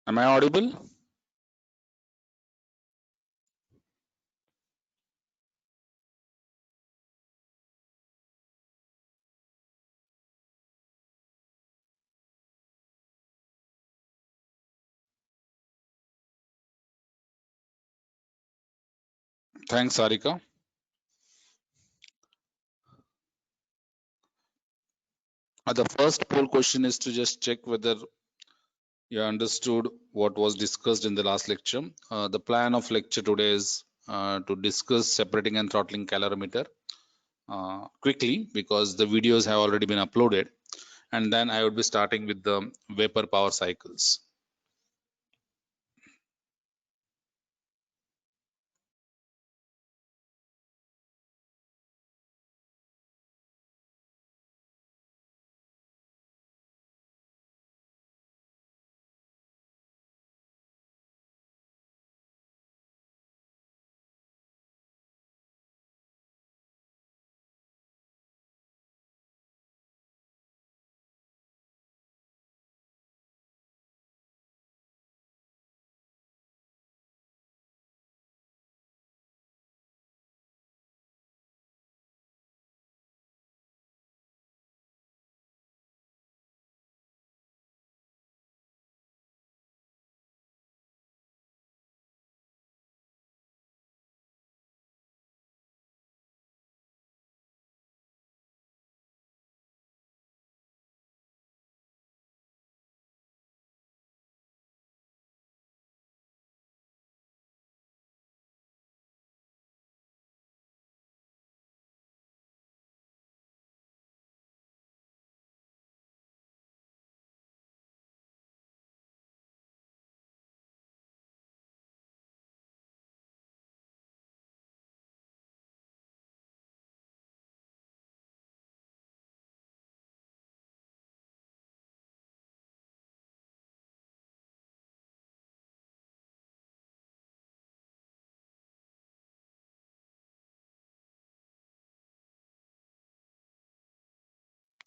Am I audible? Thanks, Sarika. The first poll question is to just check whether you understood what was discussed in the last lecture. The plan of lecture today is to discuss separating and throttling calorimeter quickly because the videos have already been uploaded, and then I would be starting with the vapor power cycles.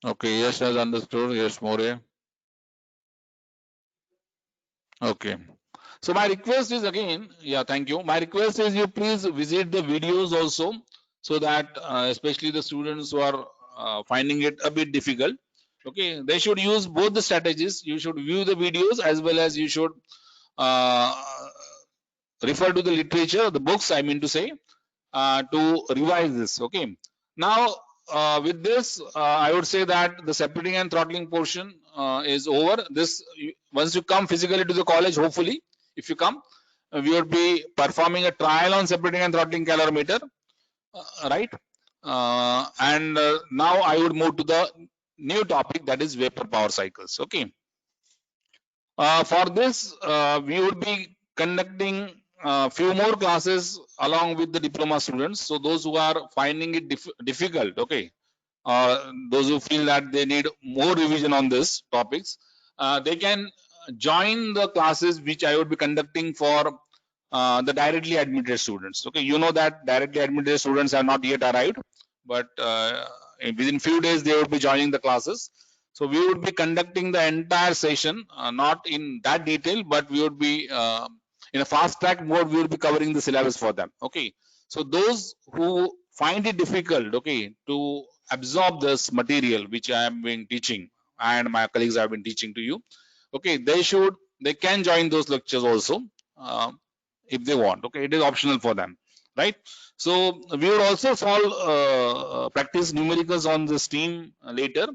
Okay, yes, has understood. Yes, More. Okay. So my request is again, yeah, thank you. My request is you please visit the videos also, so that especially the students who are finding it a bit difficult, okay, they should use both the strategies. You should view the videos as well as you should uh, refer to the literature, the books, I mean to say, to revise this. Okay. Now, with this, I would say that the separating and throttling portion is over. Once you come physically to the college, hopefully, if you come, we would be performing a trial on separating and throttling calorimeter, right? And now I would move to the new topic, that is vapor power cycles. Okay. For this, we would be conducting a few more classes along with the diploma students. So those who are finding it difficult, okay, those who feel that they need more revision on this topics, they can join the classes which I would be conducting for the directly admitted students. Okay, you know that directly admitted students have not yet arrived, but within few days they would be joining the classes. So we would be conducting the entire session, not in that detail, but we would be in a fast track mode. We will be covering the syllabus for them. Okay, so those who find it difficult, okay, to absorb this material which I am been teaching and my colleagues have been teaching to you, okay, they can join those lectures also. If they want, okay, it is optional for them, right? So we will also solve practice numericals on the steam later.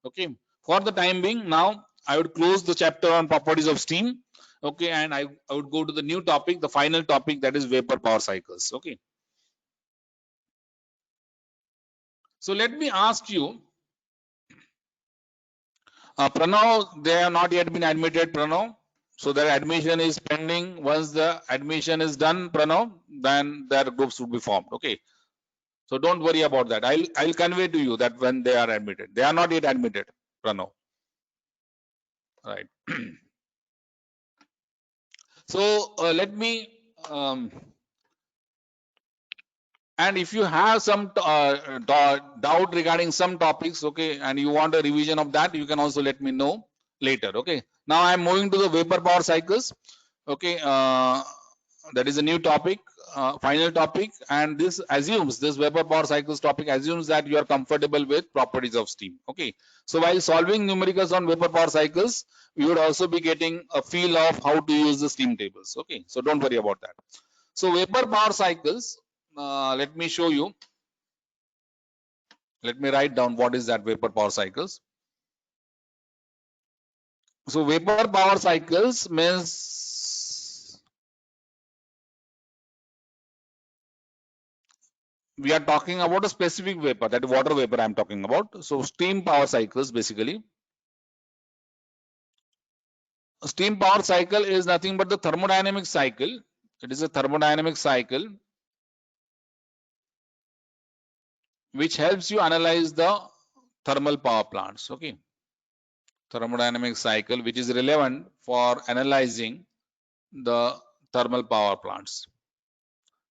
Okay, for the time being, now I would close the chapter on properties of steam. Okay, and I would go to the new topic, the final topic, that is vapor power cycles. Okay, so let me ask you, Pranav, they have not yet been admitted, Pranav. So their admission is pending. Once the admission is done, Pranav, then their groups will be formed. Okay. So don't worry about that. I'll convey to you that when they are admitted. They are not yet admitted, Pranav. Right. So let me and if you have some doubt regarding some topics, okay, and you want a revision of that, you can also let me know later. Okay. Now I am moving to the vapor power cycles. Okay, that is a new topic, final topic, and this vapor power cycles topic assumes that you are comfortable with properties of steam. Okay, so while solving numericals on vapor power cycles, you would also be getting a feel of how to use the steam tables. Okay, so don't worry about that. So vapor power cycles, let me show you. Let me write down what is that vapor power cycles. So vapor power cycles means we are talking about a specific vapor, that water vapor I am talking about. So steam power cycles basically. A steam power cycle is nothing but the thermodynamic cycle. It is a thermodynamic cycle which helps you analyze the thermal power plants. Okay, thermodynamic cycle which is relevant for analyzing the thermal power plants.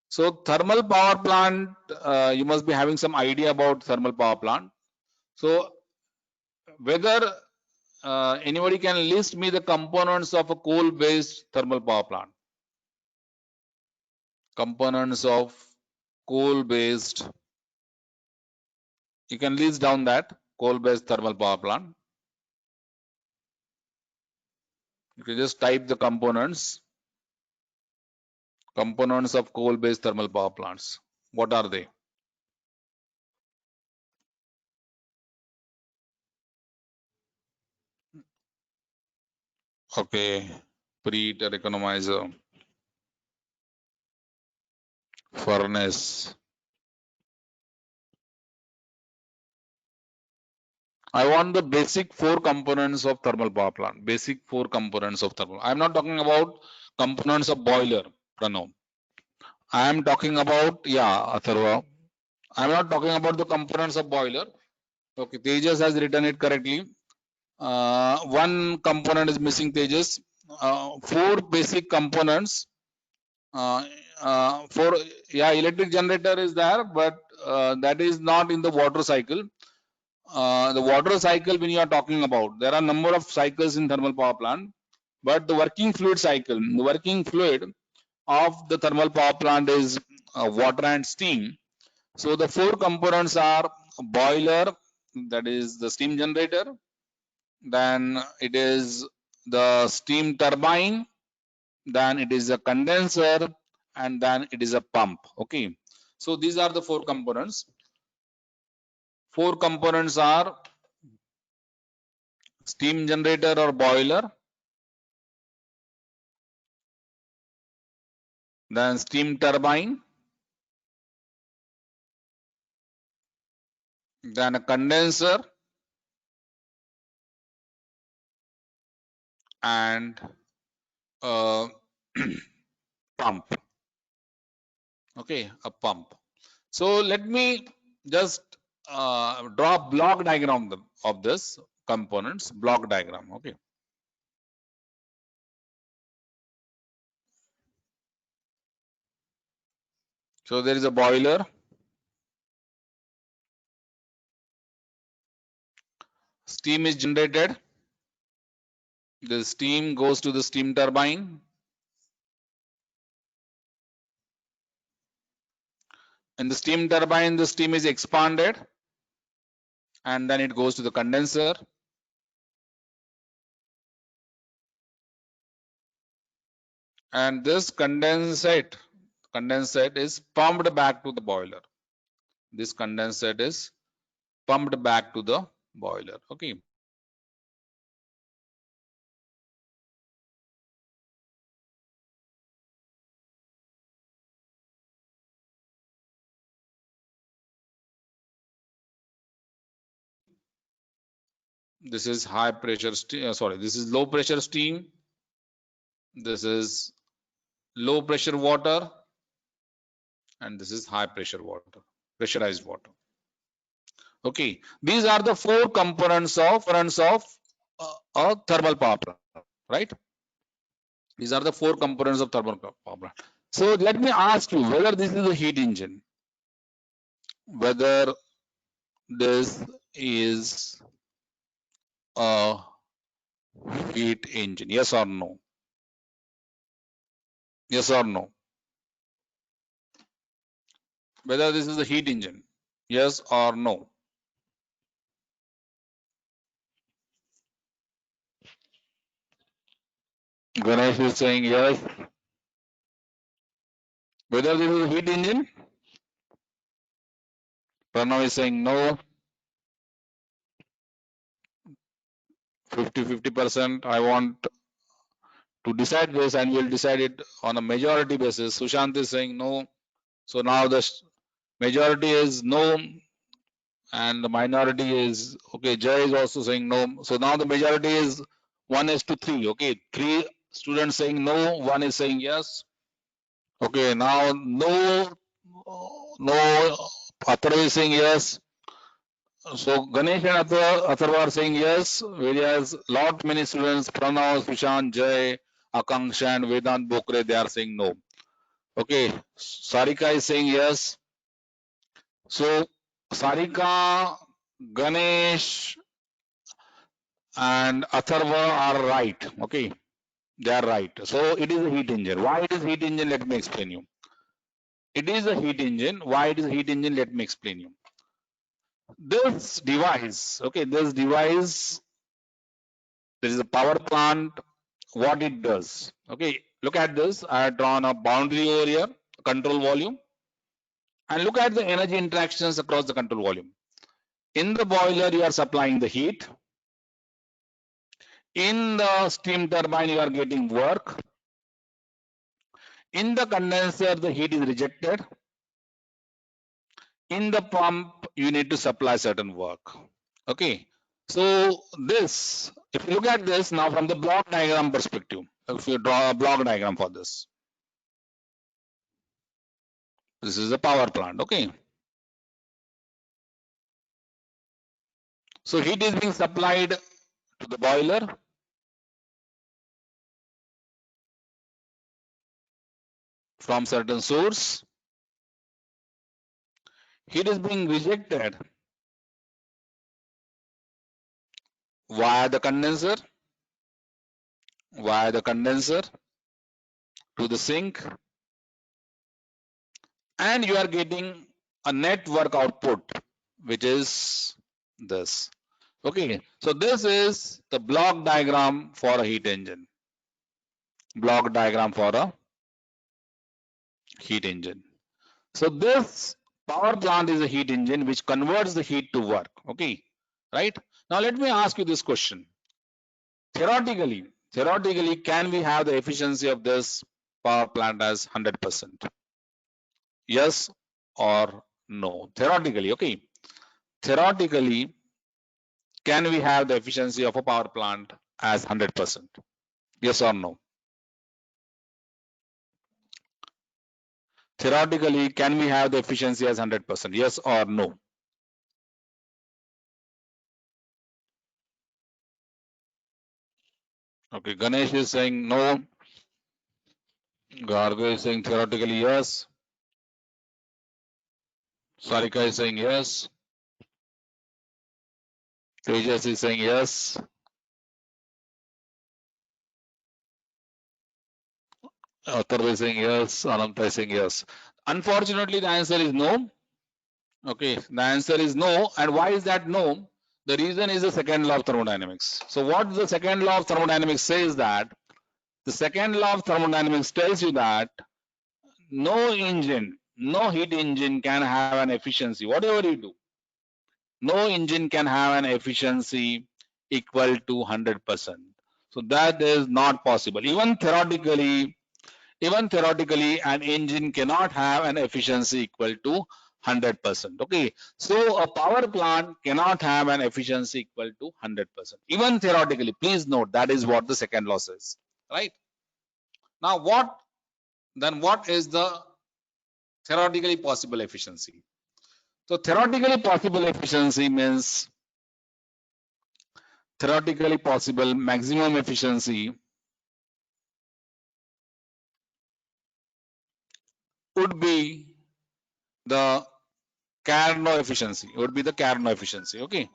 So thermal power plant, you must be having some idea about thermal power plant. So whether anybody can list me the components of a coal-based thermal power plant? Components of coal-based, you can list down that coal-based thermal power plant. You can just type the components of coal-based thermal power plants. What are they? Okay, preheater, economizer, furnace. I want the basic 4 components of thermal power plant. Basic 4 components of thermal. I am not talking about components of boiler, Pranav. I am talking about, yeah, Atharva. I am not talking about the components of boiler. Okay, Tejas has written it correctly. One component is missing, Tejas. 4 basic components. For, yeah, electric generator is there, but that is not in the water cycle. The water cycle, when you are talking about, there are number of cycles in thermal power plant, but the working fluid cycle, the working fluid of the thermal power plant is water and steam. So the 4 components are boiler, that is the steam generator, then it is the steam turbine, then it is a condenser, and then it is a pump. Okay, so these are the 4 components. 4 components are steam generator or boiler, then steam turbine, then a condenser, and a pump. Okay, a pump. So let me just draw a block diagram of this components, block diagram. Okay. So there is a boiler. Steam is generated. The steam goes to the steam turbine. In the steam turbine, the steam is expanded, and then it goes to the condenser. And this condensate is pumped back to the boiler. This condensate is pumped back to the boiler. Okay. This is high pressure steam. Sorry, this is low pressure steam. This is low pressure water, and this is high pressure water, pressurized water. Okay, these are the 4 components of a thermal power plant, right? These are the 4 components of thermal power plant. So let me ask you whether this is a heat engine, whether this is a heat engine? Yes or no? Yes or no? Whether this is a heat engine? Yes or no? Ganesh is saying yes. Whether this is a heat engine? Pranav is saying no. 50-50%. I want to decide this and we'll decide it on a majority basis. Sushant is saying no. So now the majority is no and the minority is okay. Jay is also saying no. So now the majority is 1:3. Okay, 3 students saying no, 1 is saying yes. Okay, now no, Athar is saying yes. So Ganesh and Atharva are saying yes, whereas lot many students, Pranav, Sushant, Jay, Akanksha and Vedant Bokre, they are saying no. Okay, Sarika is saying yes. So Sarika, Ganesh and Atharva are right. Okay, they are right. So it is a heat engine. Why it is heat engine? Let me explain you. It is a heat engine. Why it is a heat engine? Let me explain you. This device, okay, this device, there is a power plant. What it does? Okay, look at this. I have drawn a boundary over here, control volume, and look at the energy interactions across the control volume. In the boiler, you are supplying the heat. In the steam turbine, you are getting work. In the condenser, the heat is rejected. In the pump, you need to supply certain work. Okay. So this, if you look at this now from the block diagram perspective, if you draw a block diagram for this, this is a power plant. Okay. So heat is being supplied to the boiler from certain source. Heat is being rejected via the condenser, to the sink, and you are getting a net work output, which is this. Okay, so this is the block diagram for a heat engine. Block diagram for a heat engine. So this power plant is a heat engine which converts the heat to work. Okay, right? Now let me ask you this question. Theoretically, can we have the efficiency of this power plant as 100%? Yes or no? Theoretically, okay. Theoretically, can we have the efficiency of a power plant as 100%? Yes or no? Theoretically, can we have the efficiency as 100%? Yes or no? Okay, Ganesh is saying no. Gargo is saying theoretically yes. Sarika is saying yes. Tejas is saying yes. Atharva is saying yes. Ananta is saying yes. Unfortunately, the answer is no. Okay, the answer is no. And why is that no? The reason is the second law of thermodynamics. So what the second law of thermodynamics says that the second law of thermodynamics tells you that no engine, no heat engine can have an efficiency, whatever you do. No engine can have an efficiency equal to 100%. So that is not possible. Even theoretically, an engine cannot have an efficiency equal to 100%. Okay, so a power plant cannot have an efficiency equal to 100%. Even theoretically, please note that is what the second law says. Right now, what is the theoretically possible efficiency? So theoretically possible efficiency means theoretically possible maximum efficiency would be the Carnot efficiency. Would be the Carnot efficiency. Okay.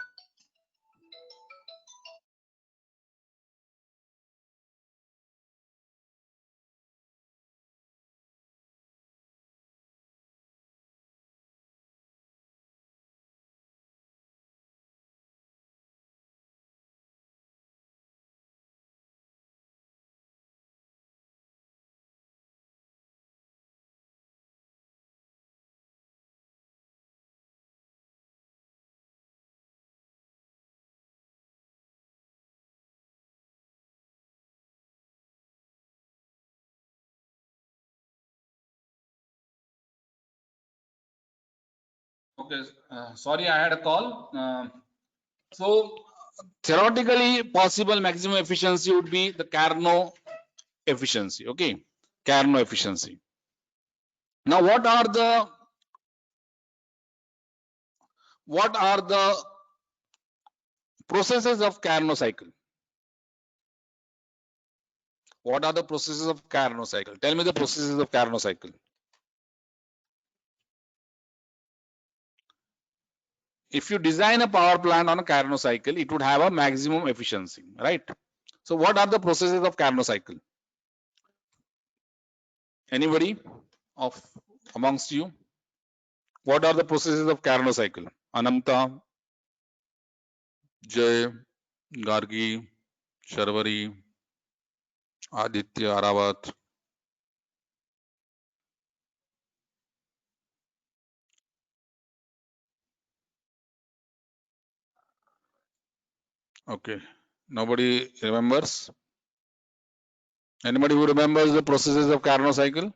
Okay, sorry, I had a call. So theoretically possible maximum efficiency would be the Carnot efficiency. Okay, Carnot efficiency. Now, what are the processes of Carnot cycle? What are the processes of Carnot cycle? Tell me the processes of Carnot cycle. If you design a power plant on a Carnot cycle, it would have a maximum efficiency, right? So what are the processes of Carnot cycle? Anybody of amongst you? What are the processes of Carnot cycle? Anamta, Jay, Gargi, Sharvari, Aditya, Aravat. Okay. Nobody remembers? Anybody who remembers the processes of Carnot cycle?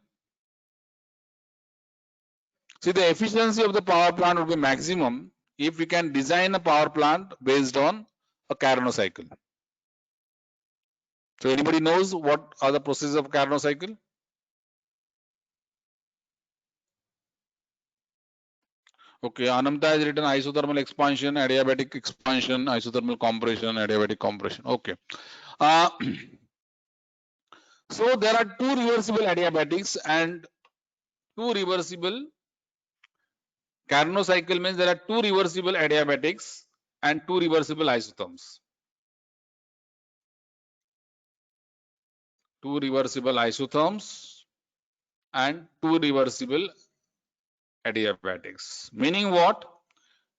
See, the efficiency of the power plant would be maximum if we can design a power plant based on a Carnot cycle. So anybody knows what are the processes of Carnot cycle? Okay, Anamta has written isothermal expansion, adiabatic expansion, isothermal compression, adiabatic compression. Okay. So there are two reversible adiabatics and two reversible Carnot cycle means there are two reversible adiabatics and two reversible isotherms. Two reversible isotherms and two reversible adiabatics. Meaning what?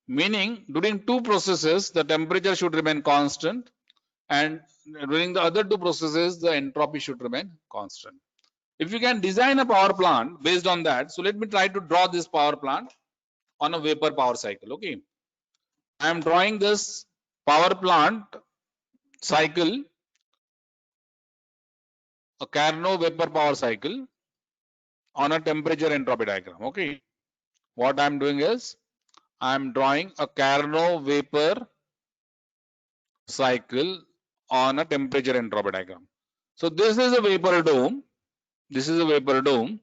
Meaning during two processes the temperature should remain constant and during the other two processes the entropy should remain constant. If you can design a power plant based on that, so let me try to draw this power plant on a vapor power cycle. Okay, I am drawing this power plant cycle, a Carnot vapor power cycle on a temperature entropy diagram. Okay, what I am doing is I am drawing a Carnot vapor cycle on a temperature entropy diagram. So this is a vapor dome. This is a vapor dome.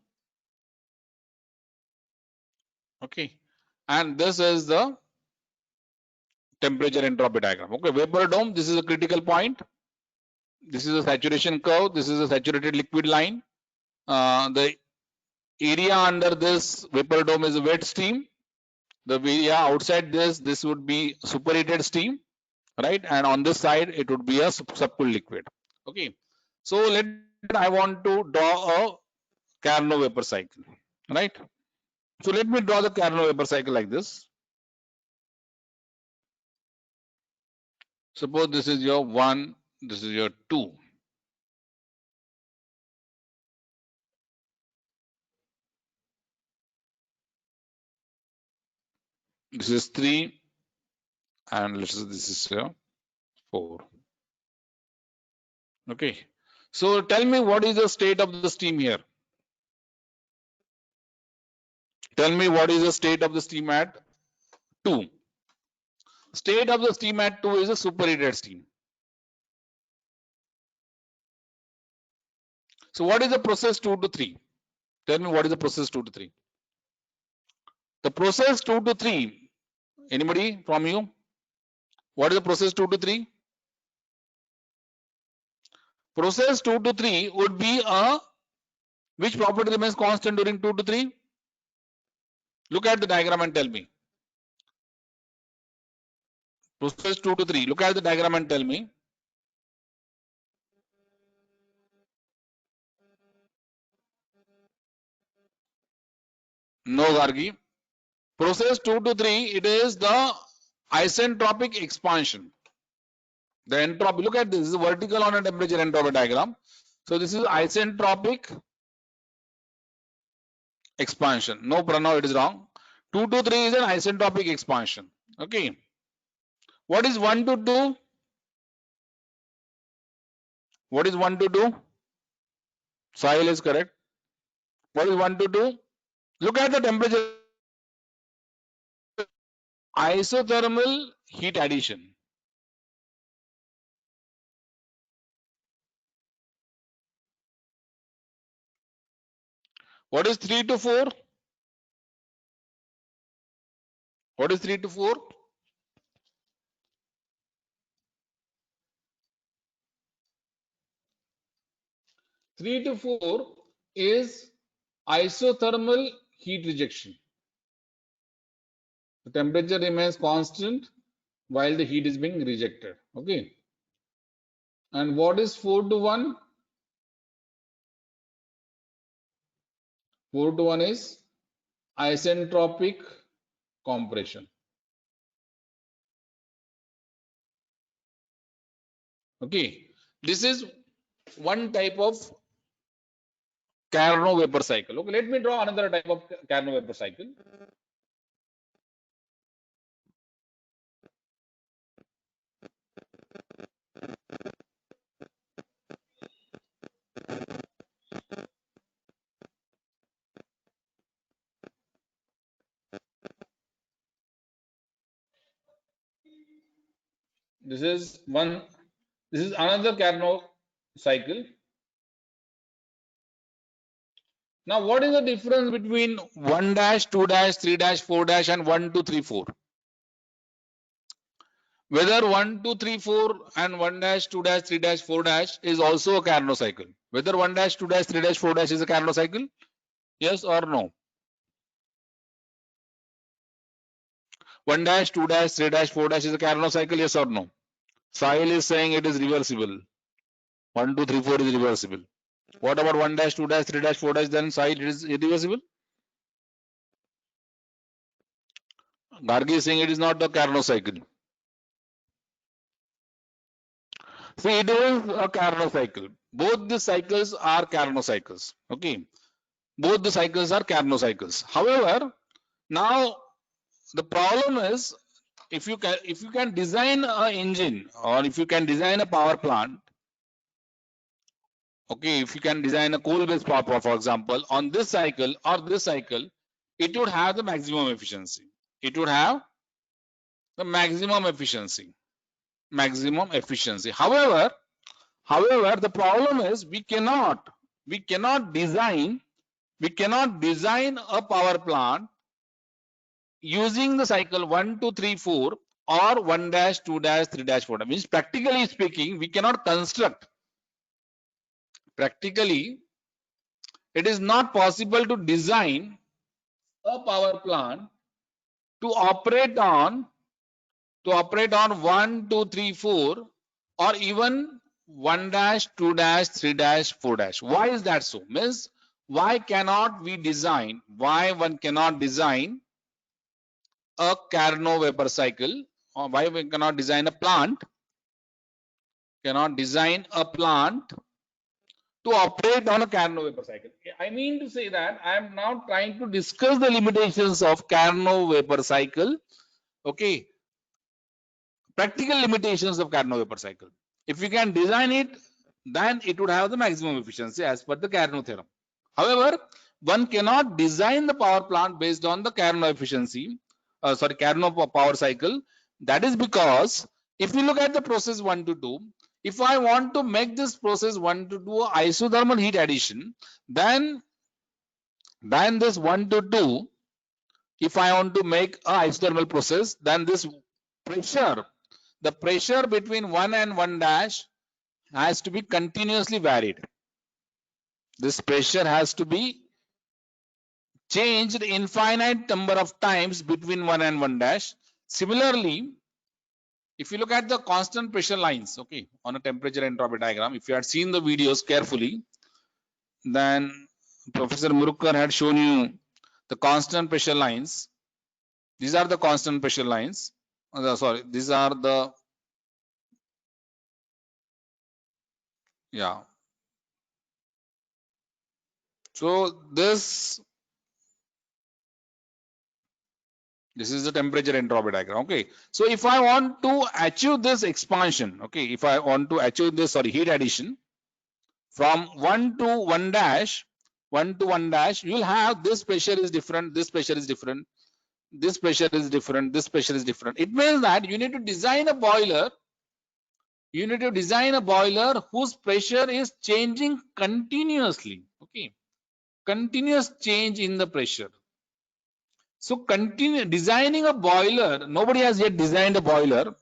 Okay, and this is the temperature entropy diagram. Okay, vapor dome. This is a critical point. This is a saturation curve. This is a saturated liquid line. The area under this vapor dome is wet steam. The area outside this would be superheated steam, right? And on this side, it would be a subcooled liquid. Okay. So I want to draw a Carnot vapor cycle, right? So let me draw the Carnot vapor cycle like this. Suppose this is your 1, this is your 2. This is 3, and let's say this is your 4. Okay. So tell me what is the state of the steam here? Tell me what is the state of the steam at 2. State of the steam at 2 is a superheated steam. So what is the process 2 to 3? Tell me what is the process 2 to 3? The process 2 to 3, anybody from you? What is the process 2 to 3? Process 2 to 3 would be which property remains constant during 2 to 3? Look at the diagram and tell me. Process 2 to 3. Look at the diagram and tell me. No, Gargi. Process 2 to 3, it is the isentropic expansion. The entropy, look at this is vertical on a temperature entropy diagram. So this is isentropic expansion. No, Pranav, it is wrong. 2 to 3 is an isentropic expansion. Okay. What is 1 to 2? What is 1 to 2? Sahil is correct. What is 1 to 2? Look at the temperature isothermal heat addition. What is 3 to 4? What is 3 to 4? Three to 4 is isothermal heat rejection. The temperature remains constant while the heat is being rejected. Okay. And what is 4 to 1? 4 to 1 is isentropic compression. Okay. This is one type of Carnot vapor cycle. Okay. Let me draw another type of Carnot vapor cycle. This is one. This is another Carnot cycle. Now, what is the difference between 1 dash, 2 dash, 3 dash, 4 dash, and 1, 2, 3, 4? Whether 1, 2, 3, 4 and 1 dash, 2 dash, 3 dash, 4 dash is also a Carnot cycle. Whether 1 dash, 2 dash, 3 dash, 4 dash is a Carnot cycle? Yes or no? 1 dash, 2 dash, 3 dash, 4 dash is a Carnot cycle? Yes or no? Sahil is saying it is reversible. 1, 2, 3, 4 is reversible. What about 1 dash, 2 dash, 3 dash, 4 dash? Then Sahil, it is irreversible? Gargi is saying it is not a Carnot cycle. See, it is a Carnot cycle. Both the cycles are Carnot cycles. Okay. Both the cycles are Carnot cycles. However, now the problem is if you can design an engine or if you can design a power plant, okay, if you can design a coal-based power plant, for example, on this cycle or this cycle, it would have the maximum efficiency. It would have the maximum efficiency. Maximum efficiency. However, the problem is we cannot design a power plant using the cycle 1, 2, 3, 4 or 1 dash, 2 dash, 3 dash, 4 dash. Means practically speaking, we cannot construct. Practically, it is not possible to design a power plant to operate on 1, 2, 3, 4 or even 1 dash, 2 dash, 3 dash, 4 dash. Why is that so? Means why cannot we design? Why one cannot design a Carnot vapor cycle, or why we cannot design a plant? Cannot design a plant to operate on a Carnot vapor cycle. I mean to say that I am now trying to discuss the limitations of Carnot vapor cycle. Okay, practical limitations of Carnot vapor cycle. If you can design it, then it would have the maximum efficiency as per the Carnot theorem. However, one cannot design the power plant based on the Carnot efficiency, Carnot power cycle. That is because if you look at the process 1 to 2, if I want to make this process 1 to 2 isothermal heat addition, then this 1 to 2, if I want to make a isothermal process, then this pressure, the pressure between 1 and 1 dash has to be continuously varied. This pressure has to be changed infinite number of times between 1 and 1 dash. Similarly, if you look at the constant pressure lines, okay, on a temperature entropy diagram, if you had seen the videos carefully, then Professor Murukar had shown you the constant pressure lines. These are the constant pressure lines. Sorry, these are the, yeah. So this is the temperature entropy diagram. Okay. So if I want to achieve this expansion, okay, if I want to achieve this, sorry, heat addition from 1 to 1 dash, you will have this pressure is different, this pressure is different. this pressure is different, this pressure is different. It means that you need to design a boiler. You need to design a boiler whose pressure is changing continuously. Okay, continuous change in the pressure. So continue designing a boiler. Nobody has yet designed a boiler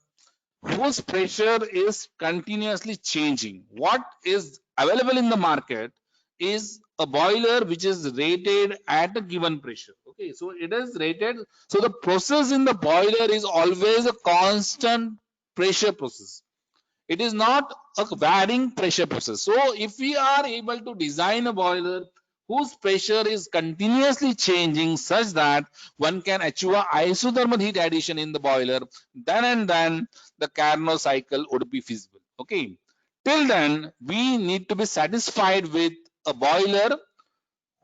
whose pressure is continuously changing. What is available in the market is a boiler which is rated at a given pressure. Okay, so it is rated. So the process in the boiler is always a constant pressure process. It is not a varying pressure process. So if we are able to design a boiler whose pressure is continuously changing such that one can achieve a isothermal heat addition in the boiler, then and then the Carnot cycle would be feasible. Okay. Till then, we need to be satisfied with a boiler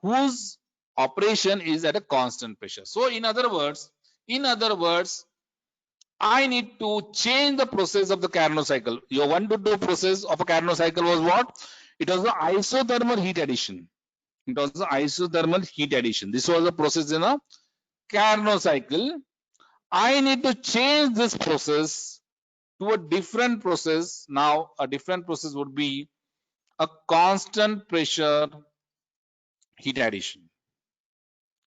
whose operation is at a constant pressure. So in other words, I need to change the process of the Carnot cycle. Your 1 to 2 process of a Carnot cycle was what? It was the isothermal heat addition. It was the isothermal heat addition. This was the process in a Carnot cycle. I need to change this process to a different process. Now, a different process would be a constant pressure heat addition.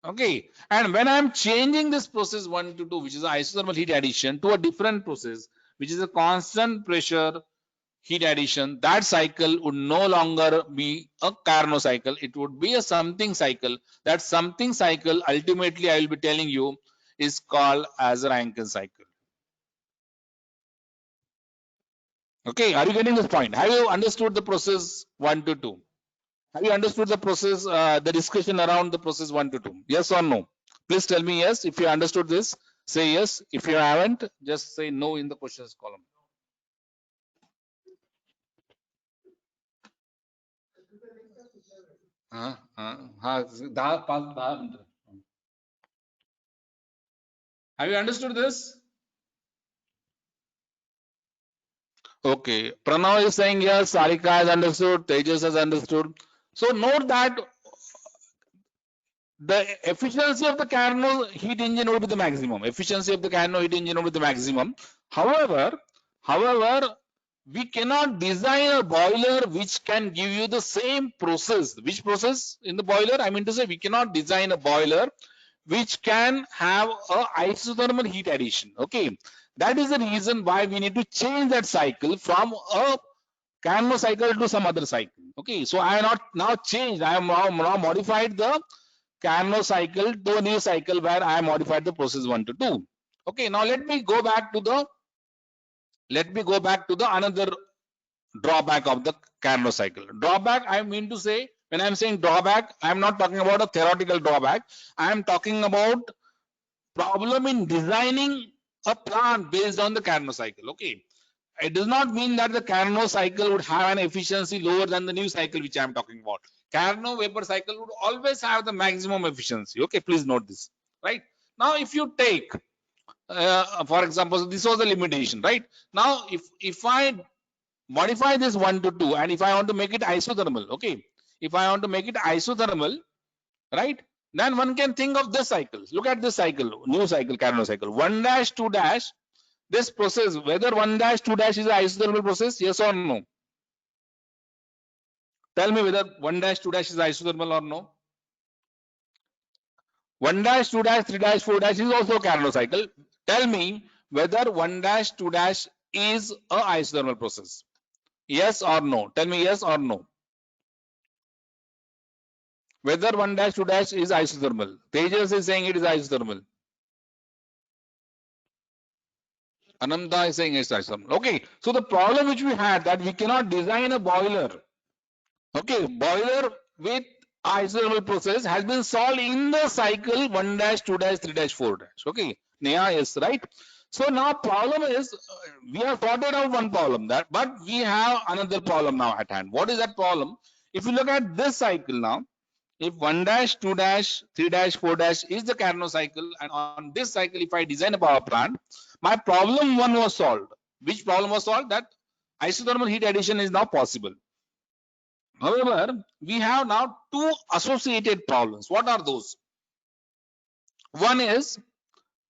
Okay, and when I'm changing this process 1 to 2, which is isothermal heat addition, to a different process, which is a constant pressure heat addition, that cycle would no longer be a Carnot cycle. It would be a something cycle. That something cycle, ultimately, I will be telling you, is called as a Rankine cycle. Okay, are you getting this point? Have you understood the process 1 to 2? Have you understood the process, the discussion around the process 1 to 2? Yes or no? Please tell me yes. If you understood this, say yes. If you haven't, just say no in the questions column. Have you understood this? Okay. Pranav is saying yes. Sarika has understood. Tejas has understood. So note that the efficiency of the Carnot heat engine will be the maximum. Efficiency of the Carnot heat engine will be the maximum. However, we cannot design a boiler which can give you the same process. Which process in the boiler? I mean to say, we cannot design a boiler which can have a isothermal heat addition. Okay, that is the reason why we need to change that cycle from a Carnot cycle to some other cycle. Okay, so I have not now changed. I have now modified the Carnot cycle to a new cycle where I modified the process 1 to 2. Okay, now let me go back to the another drawback of the Carnot cycle. Drawback, I mean to say, when I'm saying drawback, I'm not talking about a theoretical drawback. I am talking about problem in designing a plant based on the Carnot cycle. Okay, it does not mean that the Carnot cycle would have an efficiency lower than the new cycle which I am talking about. Carnot vapor cycle would always have the maximum efficiency. Okay, please note this. Right now, if you take, for example, this was the limitation. Right now, if I modify this 1 to 2 and if I want to make it isothermal, okay, if I want to make it isothermal, right, then one can think of this cycle. Look at this cycle, new cycle, Carnot cycle, 1 dash 2 dash. This process, whether 1 dash 2 dash is an isothermal process, yes or no? Tell me whether 1 dash 2 dash is isothermal or no. 1 dash 2 dash 3 dash 4 dash is also Carnot cycle. Tell me whether 1 dash 2 dash is a isothermal process. Yes or no? Tell me yes or no. Whether 1 dash 2 dash is isothermal. Tejas is saying it is isothermal. Ananda is saying it's isothermal. Okay. So the problem which we had, that we cannot design a boiler. Okay, boiler with isothermal process has been solved in the cycle 1 dash 2 dash 3 dash 4 dash. Okay, Neha, yes, right. So now problem is, we have sorted out one problem, that but we have another problem now at hand. What is that problem? If you look at this cycle now, if 1 dash 2 dash 3 dash 4 dash is the Carnot cycle, and on this cycle if I design a power plant, my problem 1 was solved. Which problem was solved? That isothermal heat addition is now possible. However, we have now 2 associated problems. What are those? One is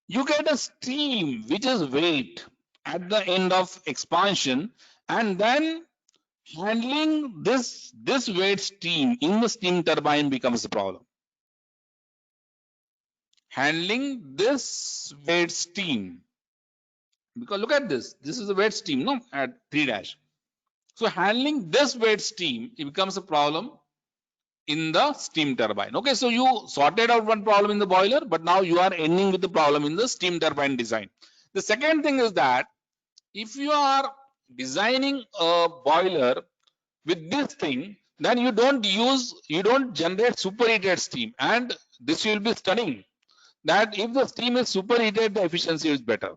you get a stream which is weight at the end of expansion, and then handling this weight stream in the steam turbine becomes a problem. Handling this weight steam, because look at this is a weight steam, no, at 3 dash. So handling this weight steam, it becomes a problem in the steam turbine. Okay, so you sorted out one problem in the boiler, but now you are ending with the problem in the steam turbine design. The second thing is that if you are designing a boiler with this thing, then you don't generate superheated steam, and this will be stunning that if the steam is superheated, the efficiency is better.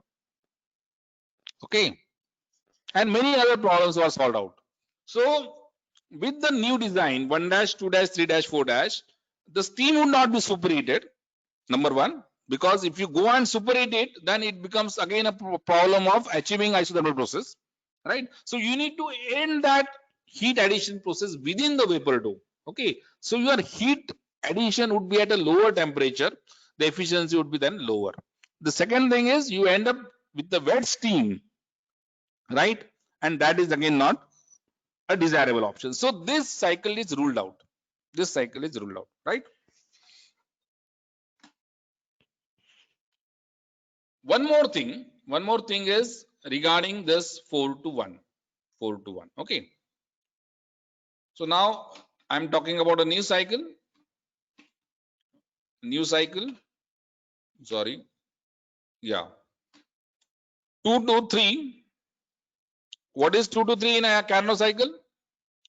Okay, and many other problems were solved out. So with the new design 1 dash 2 dash 3 dash 4 dash, the steam would not be superheated, number one, because if you go and superheat it, then it becomes again a problem of achieving isothermal process, right? So you need to end that heat addition process within the vapor dome. Okay, so your heat addition would be at a lower temperature, the efficiency would be then lower. The second thing is you end up with the wet steam, right? And that is again not a desirable option. So this cycle is ruled out. This cycle is ruled out, right? One more thing is regarding this 4 to 1. 4 to 1. Okay. So now I'm talking about a new cycle. New cycle. Sorry. Yeah. 2 to 3. What is 2 to 3 in a Carnot cycle?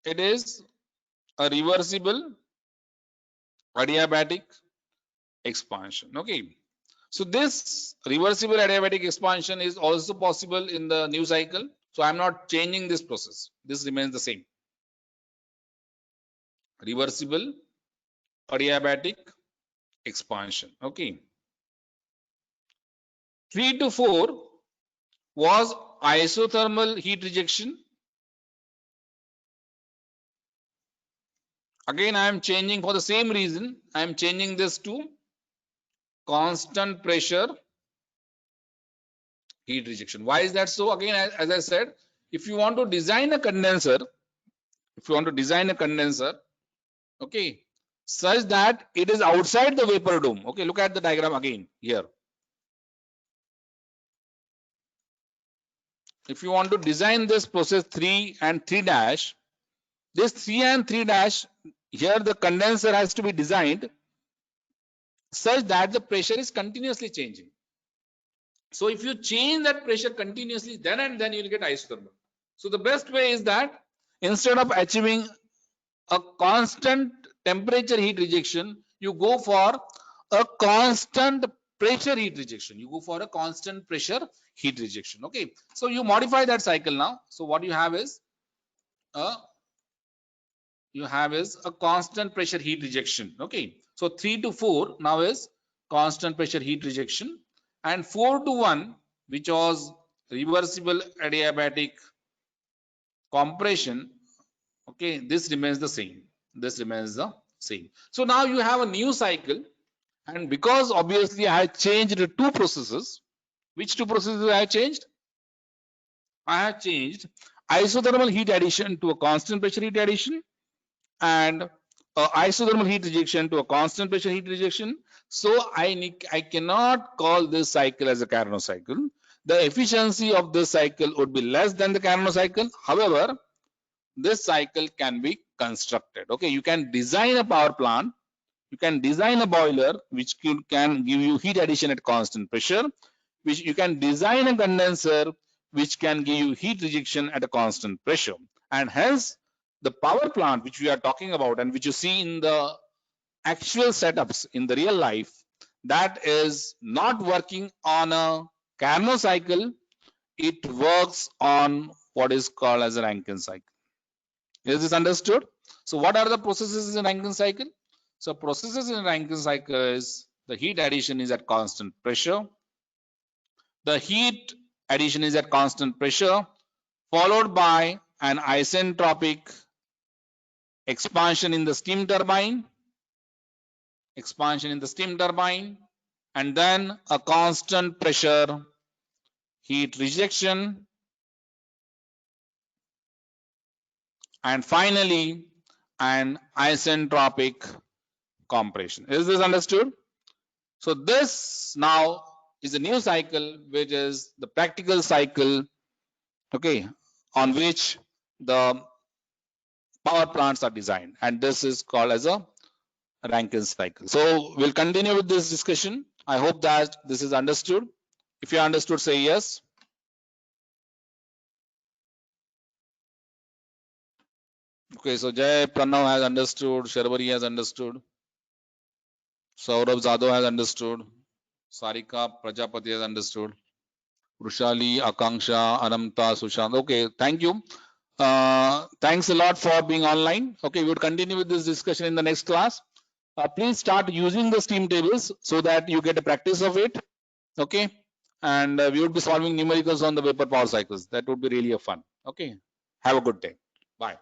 It is a reversible adiabatic expansion. Okay. So this reversible adiabatic expansion is also possible in the new cycle. So I'm not changing this process. This remains the same. Reversible adiabatic expansion. Okay. 3 to 4 was isothermal heat rejection. Again, I am changing for the same reason. I am changing this to constant pressure heat rejection. Why is that so? Again, as I said, if you want to design a condenser, okay, such that it is outside the vapor dome. Okay, look at the diagram again here. If you want to design this process 3 and 3 dash, this 3 and 3 dash, here the condenser has to be designed such that the pressure is continuously changing. So if you change that pressure continuously, then and then you will get isothermal. So the best way is that instead of achieving a constant temperature heat rejection, you go for a constant pressure heat rejection. You go for a constant pressure heat rejection. Okay. So you modify that cycle now. So what you have is a constant pressure heat rejection. Okay. So 3 to 4 now is constant pressure heat rejection, and 4 to 1, which was reversible adiabatic compression. Okay, this remains the same. This remains the same. So now you have a new cycle, and because obviously I have changed the two processes. Which two processes I have changed? I have changed isothermal heat addition to a constant pressure heat addition, and isothermal heat rejection to a constant pressure heat rejection. So I cannot call this cycle as a Carnot cycle. The efficiency of this cycle would be less than the Carnot cycle. However, this cycle can be constructed. Okay, you can design a power plant, you can design a boiler which can give you heat addition at constant pressure, which you can design a condenser which can give you heat rejection at a constant pressure, and hence the power plant which we are talking about and which you see in the actual setups in the real life, that is not working on a Carnot cycle. It works on what is called as a Rankine cycle. Is this understood? So what are the processes in Rankine cycle? So processes in Rankine cycle is the heat addition is at constant pressure. The heat addition is at constant pressure, followed by an isentropic expansion in the steam turbine. Expansion in the steam turbine. and then a constant pressure, heat rejection, and finally an isentropic compression. Is this understood? So this now is a new cycle, which is the practical cycle, okay, on which the power plants are designed, and this is called as a Rankine cycle. So we'll continue with this discussion. I hope that this is understood. If you understood, say yes. Okay, so Jay Pranav has understood, Sharwari has understood, Saurabh Zado has understood, Sarika Prajapati has understood, Rushali, Akanksha, Anamta, Sushant. Okay, thank you. Thanks a lot for being online. Okay, we would continue with this discussion in the next class. Please start using the steam tables so that you get a practice of it. Okay, and we would be solving numericals on the vapor power cycles. That would be really a fun. Okay, have a good day. Bye.